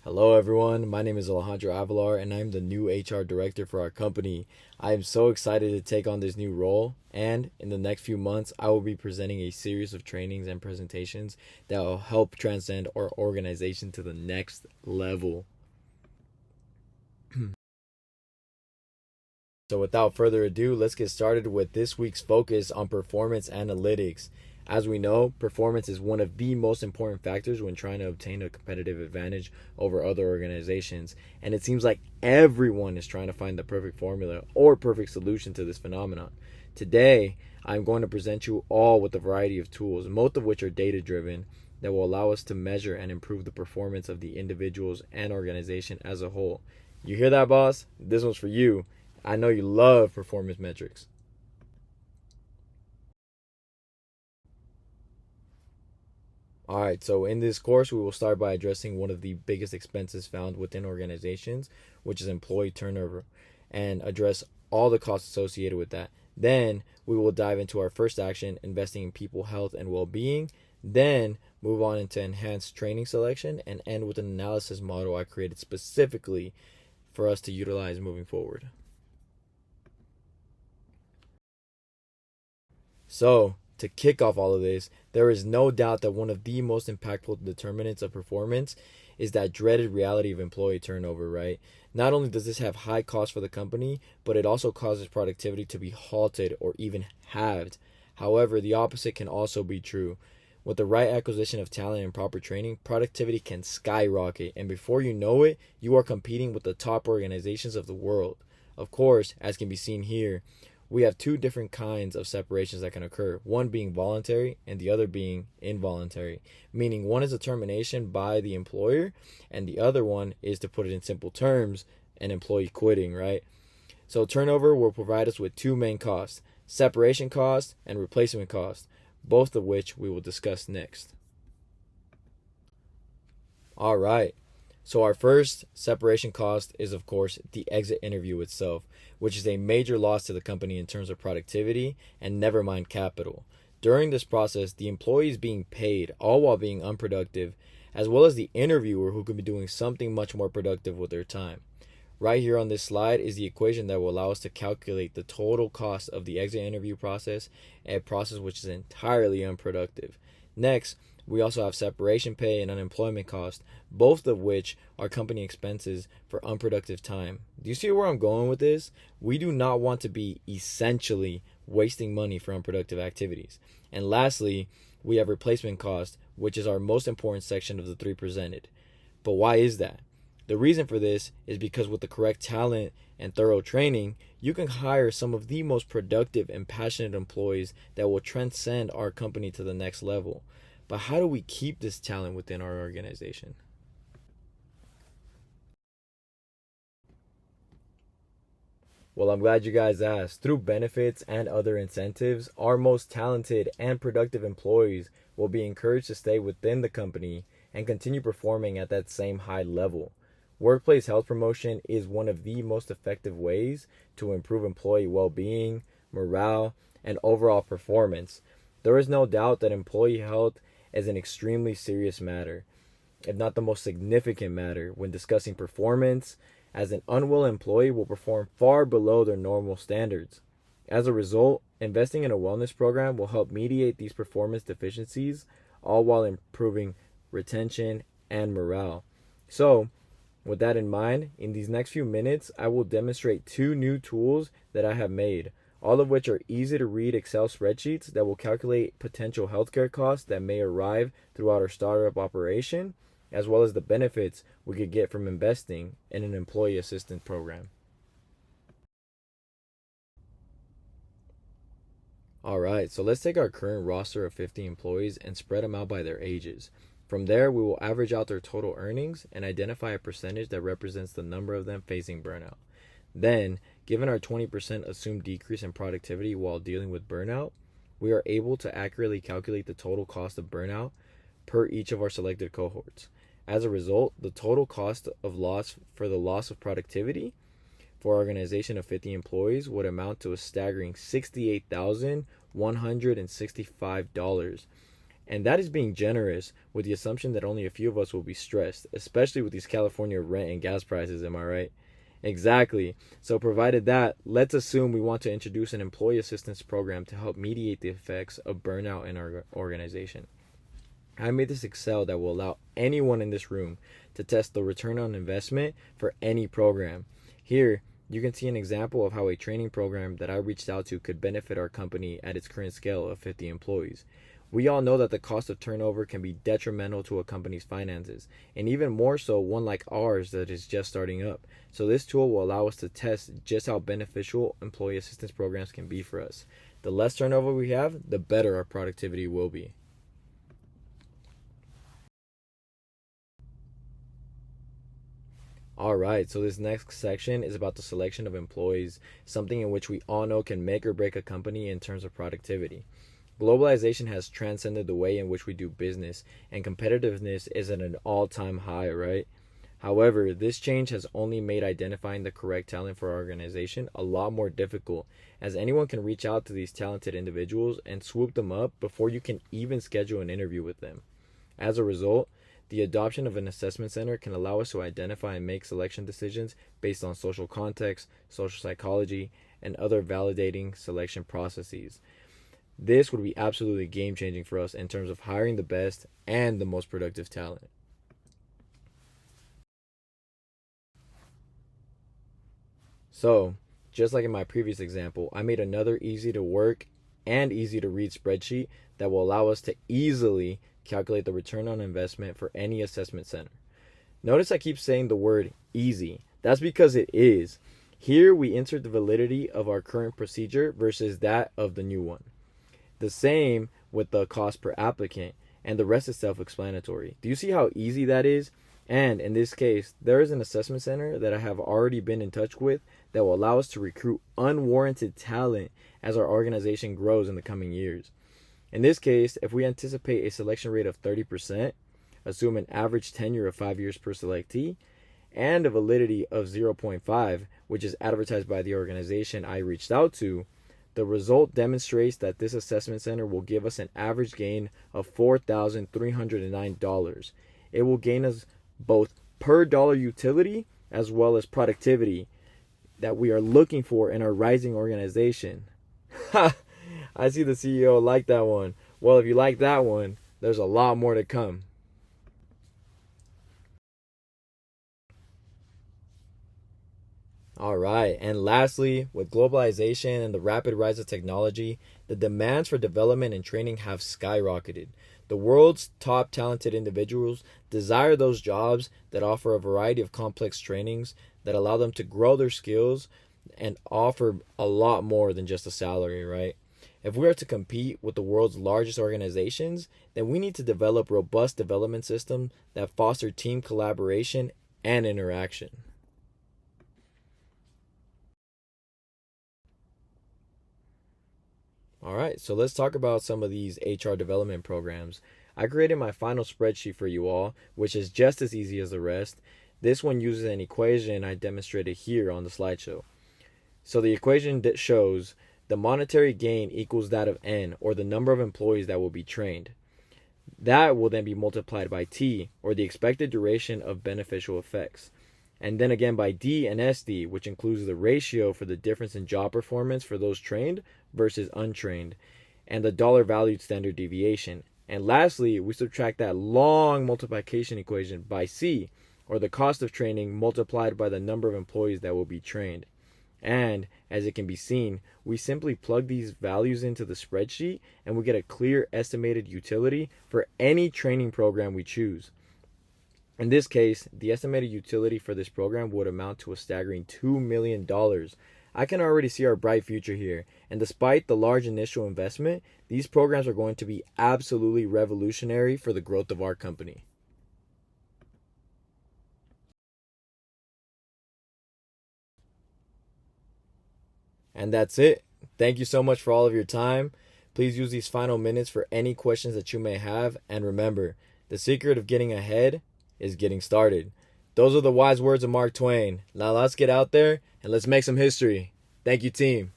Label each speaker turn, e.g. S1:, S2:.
S1: Hello, everyone. My name is Alejandro Avelar, and I'm the new HR director for our company. I am so excited to take on this new role, and in the next few months, I will be presenting a series of trainings and presentations that will help transcend our organization to the next level. So, without further ado, let's get started with this week's focus on performance analytics. As we know, performance is one of the most important factors when trying to obtain a competitive advantage over other organizations. And it seems like everyone is trying to find the perfect formula or perfect solution to this phenomenon. Today, I'm going to present you all with a variety of tools, most of which are data driven, that will allow us to measure and improve the performance of the individuals and organization as a whole. You hear that, boss? This one's for you. I know you love performance metrics. All right, so in this course, we will start by addressing one of the biggest expenses found within organizations, which is employee turnover, and address all the costs associated with that. Then we will dive into our first action, investing in people health and well-being. Then move on into enhanced training selection and end with an analysis model I created specifically for us to utilize moving forward. So, to kick off all of this, there is no doubt that one of the most impactful determinants of performance is that dreaded reality of employee turnover, right? Not only does this have high costs for the company, but it also causes productivity to be halted or even halved. However, the opposite can also be true. With the right acquisition of talent and proper training, productivity can skyrocket, and before you know it, you are competing with the top organizations of the world. Of course, as can be seen here, we have two different kinds of separations that can occur, one being voluntary and the other being involuntary, meaning one is a termination by the employer and the other one is, to put it in simple terms, an employee quitting, right? So turnover will provide us with two main costs: separation cost and replacement cost, both of which we will discuss next. All right. So our first separation cost is, of course, the exit interview itself, which is a major loss to the company in terms of productivity and never mind capital. During this process, the employee is being paid, all while being unproductive, as well as the interviewer, who could be doing something much more productive with their time. Right here on this slide is the equation that will allow us to calculate the total cost of the exit interview process, a process which is entirely unproductive. Next, we also have separation pay and unemployment cost, both of which are company expenses for unproductive time. Do you see where I'm going with this? We do not want to be essentially wasting money for unproductive activities. And lastly, we have replacement cost, which is our most important section of the three presented. But why is that? The reason for this is because with the correct talent and thorough training, you can hire some of the most productive and passionate employees that will transcend our company to the next level. But how do we keep this talent within our organization? Well, I'm glad you guys asked. Through benefits and other incentives, our most talented and productive employees will be encouraged to stay within the company and continue performing at that same high level. Workplace health promotion is one of the most effective ways to improve employee well-being, morale, and overall performance. There is no doubt that employee health is an extremely serious matter, if not the most significant matter, when discussing performance, as an unwell employee will perform far below their normal standards. As a result, investing in a wellness program will help mediate these performance deficiencies, all while improving retention and morale. So, with that in mind, in these next few minutes, I will demonstrate two new tools that I have made, all of which are easy to read Excel spreadsheets that will calculate potential healthcare costs that may arrive throughout our startup operation, as well as the benefits we could get from investing in an employee assistance program. All right, so let's take our current roster of 50 employees and spread them out by their ages. From there, we will average out their total earnings and identify a percentage that represents the number of them facing burnout. Then, given our 20% assumed decrease in productivity while dealing with burnout, we are able to accurately calculate the total cost of burnout per each of our selected cohorts. As a result, the total cost of loss for the loss of productivity for our organization of 50 employees would amount to a staggering $68,165. And that is being generous with the assumption that only a few of us will be stressed, especially with these California rent and gas prices, am I right? Exactly. So provided that, let's assume we want to introduce an employee assistance program to help mediate the effects of burnout in our organization. I made this Excel that will allow anyone in this room to test the return on investment for any program. Here, you can see an example of how a training program that I reached out to could benefit our company at its current scale of 50 employees. We all know that the cost of turnover can be detrimental to a company's finances, and even more so one like ours that is just starting up. So this tool will allow us to test just how beneficial employee assistance programs can be for us. The less turnover we have, the better our productivity will be. Alright, so this next section is about the selection of employees, something in which we all know can make or break a company in terms of productivity. Globalization has transcended the way in which we do business, and competitiveness is at an all-time high, right? However, this change has only made identifying the correct talent for our organization a lot more difficult, as anyone can reach out to these talented individuals and swoop them up before you can even schedule an interview with them. As a result, the adoption of an assessment center can allow us to identify and make selection decisions based on social context, social psychology, and other validating selection processes. This would be absolutely game-changing for us in terms of hiring the best and the most productive talent. So, just like in my previous example, I made another easy to work and easy to read spreadsheet that will allow us to easily calculate the return on investment for any assessment center. Notice I keep saying the word easy. That's because it is. Here we insert the validity of our current procedure versus that of the new one. The same with the cost per applicant, and the rest is self-explanatory. Do you see how easy that is? And in this case, there is an assessment center that I have already been in touch with that will allow us to recruit unwarranted talent as our organization grows in the coming years. In this case, if we anticipate a selection rate of 30%, assume an average tenure of 5 years per selectee, and a validity of 0.5, which is advertised by the organization I reached out to, the result demonstrates that this assessment center will give us an average gain of $4,309. It will gain us both per dollar utility as well as productivity that we are looking for in our rising organization. Ha! I see the CEO like that one. Well, if you like that one, there's a lot more to come. All right, and lastly, with globalization and the rapid rise of technology, the demands for development and training have skyrocketed. The world's top talented individuals desire those jobs that offer a variety of complex trainings that allow them to grow their skills and offer a lot more than just a salary, right? If we are to compete with the world's largest organizations, then we need to develop robust development systems that foster team collaboration and interaction. All right, so let's talk about some of these HR development programs. I created my final spreadsheet for you all, which is just as easy as the rest. This one uses an equation I demonstrated here on the slideshow. So the equation that shows the monetary gain equals that of N, or the number of employees that will be trained. That will then be multiplied by T, or the expected duration of beneficial effects. And then again by D and SD, which includes the ratio for the difference in job performance for those trained versus untrained, and the dollar valued standard deviation. And lastly, we subtract that long multiplication equation by C, or the cost of training multiplied by the number of employees that will be trained. And as it can be seen, we simply plug these values into the spreadsheet and we get a clear estimated utility for any training program we choose. In this case, the estimated utility for this program would amount to a staggering $2 million. I can already see our bright future here, and despite the large initial investment, these programs are going to be absolutely revolutionary for the growth of our company. And that's it. Thank you so much for all of your time. Please use these final minutes for any questions that you may have. And remember, the secret of getting ahead is getting started. Those are the wise words of Mark Twain. Now let's get out there and let's make some history. Thank you, team.